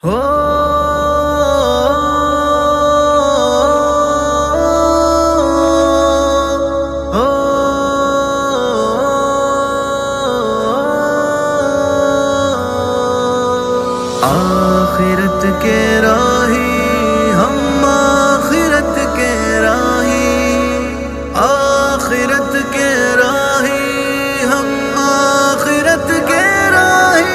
ہو آخرت کے راہی ہم، آخرت کے راہی، آخرت کے راہی ہم، آخرت کے راہی،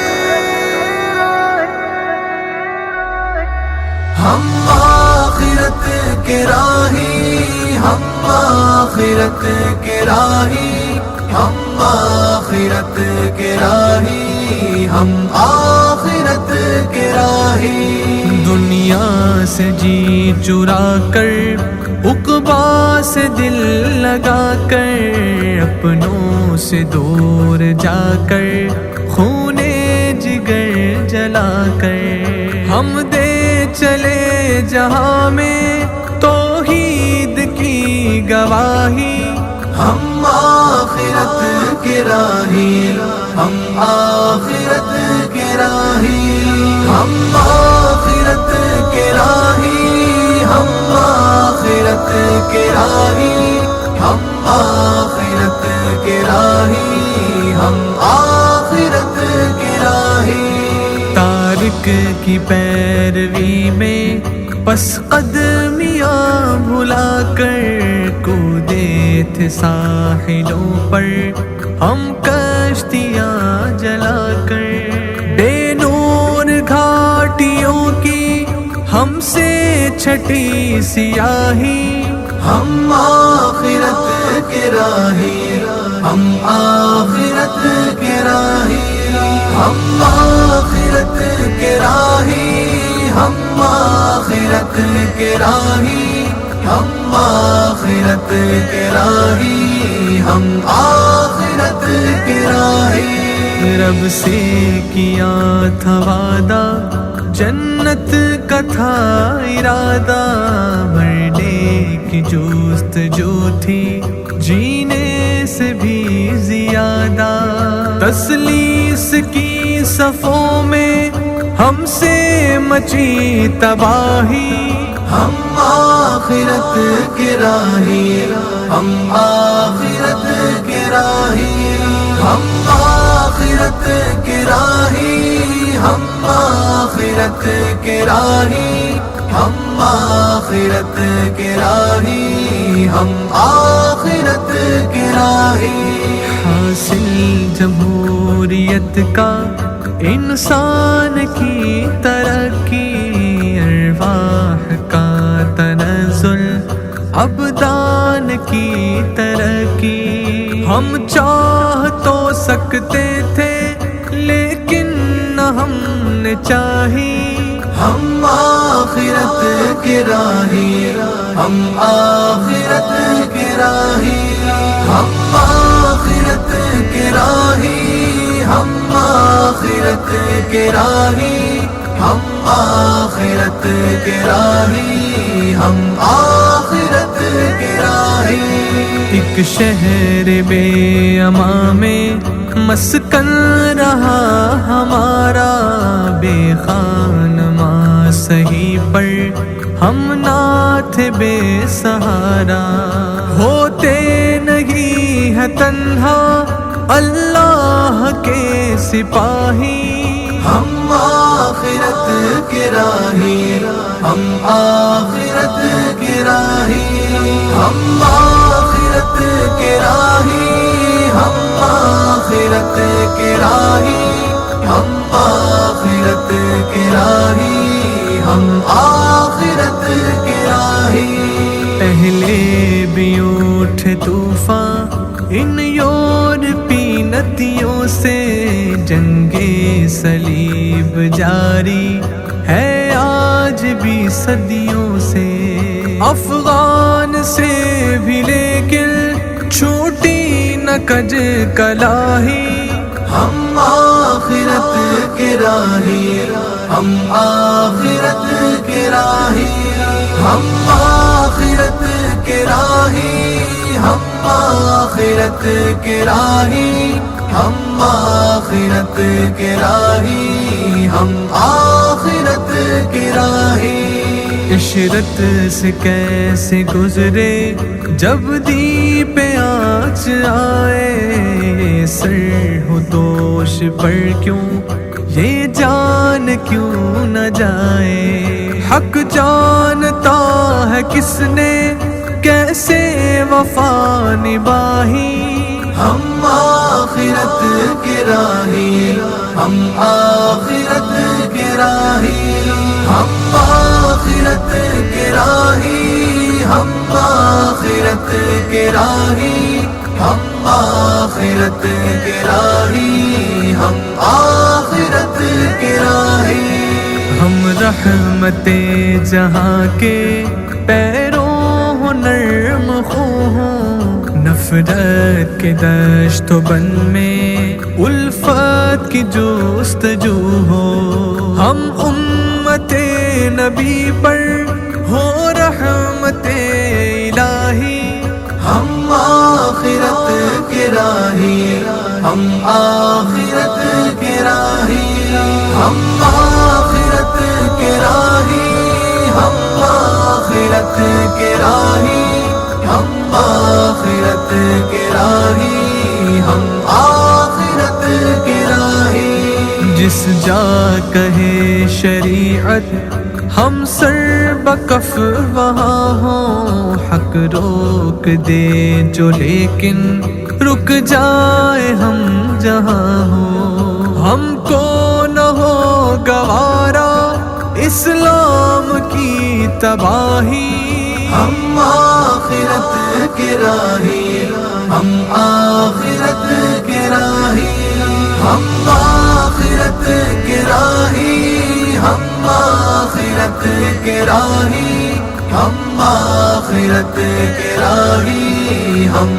ہم آخرت کے راہی، ہم آخرت کے راہی، ہم آخرت کے راہی، ہم آخرت کے راہی۔ دنیا سے جی چرا کر، عقبا سے دل لگا کر، اپنوں سے دور جا کر، خون جگر جلا کر، ہم دے چلے جہاں میں توحید کی گواہی۔ ہم آخرت کے راہی، ہم آخرت کے راہی، ہم آخرت کے راہی، ہم آخرت کے راہی، ہم آخرت کے راہی، ہم آخرت کے راہی۔ تارک کی پیروی میں پس قدمیاں بھلا کر، کودے تھے ساحلوں پر ہم کشتیاں جلا کر، بے نور گھاٹیوں کی ہم سے چھٹی سیاہی۔ ہم آخرت کے راہی، ہم آخرت کے راہی، ہم آخرت کے راہی، ہم آخرت کے راہی، ہم آخرت کے راہی، ہم آخرت کے راہی۔ رب سے کیا تھا وعدہ، جنت کا تھا ارادہ، مرنے کی جستجو تھی جینے سے بھی زیادہ، تسلیس کی صفوں میں ہم سے مچی تباہی۔ ہم آخرت کے راہی، ہم آخرت کے راہی، ہم آخرت کے راہی، ہم آخرت کے راہی، ہم آخرت کے راہی، ہم آخرت کے راہی۔ حاصل جمہوریت کا انسان کی ترقی، ارواح کا تنزل ابدان کی ترقی، ہم چاہ تو سکتے تھے لیکن نہ ہم نے چاہی۔ ہم آخرت کے راہی، ہم آخرت کے راہی، ہم آخرت کے راہی، ہم آخرت کے راہی، ہم آخرت کے راہی، ہم آخرت کے راہی۔ ایک شہر بے امان میں مسکن رہا ہمارا، بے خانماں صحیح پر ہم نہ تھے بے سہارا، ہوتے نہیں ہے تنہا اللہ کے سپاہی۔ ہم آخرت کے راہی، ہم آخرت کے راہی، ہم آخرت کے راہی، ہم آخرت کے راہی، ہم آخرت کے راہی، ہم آخرت کے راہی۔ پہلے بھی اٹھے طوفان ان یورپی ندیوں سے، جنگ صلیب جاری ہے آج بھی صدیوں سے، افغان سے بھی لیکن چھوٹی نہ کج کلاہی۔ ہم آخرت کے راہی، ہم آخرت کے راہی، ہم آخرت کے راہی، ہم آخرت کے راہی، ہم آخرت کے راہی، ہم آخرت کے راہی۔ عشرت سے کیسے گزرے جب دی پہ آنچ آئے، سر ہو دوش پر کیوں یہ جان کیوں نہ جائے، حق جانتا ہے کس نے کیسے وفا نباہی، ہم آخرت کے راہی، ہم آخرت کے راہی، ہم آخرت کے راہی، ہم آخرت کے راہی، ہم آخرت کے راہی، ہم آخرت کے راہی۔ ہم رحمت جہاں کے پیروں ہو نرم خو ہوں، نفرت کے دشت و بن میں الفت کی جستجو ہو، ہم امت نبی پر ہو رحمت الہی، ہم آخرت کے راہی، ہم آخرت کے راہی، ہم آخرت کے راہی، ہم آخرت کے راہی، ہم آخرت کے راہی، ہم آخرت کے راہی۔ جس جا کہے شریعت ہم سر بکف وہاں ہوں، حق روک دے جو لیکن رک جائے ہم جہاں ہوں، ہم کو نہ ہو گوارا اسلام کی تباہی، ہم آخرت کے راہی، ہم آخرت کے راہی، ہم آخرت کے راہی، ہم آخرت کے راہی، ہم آخرت کے راہی، ہم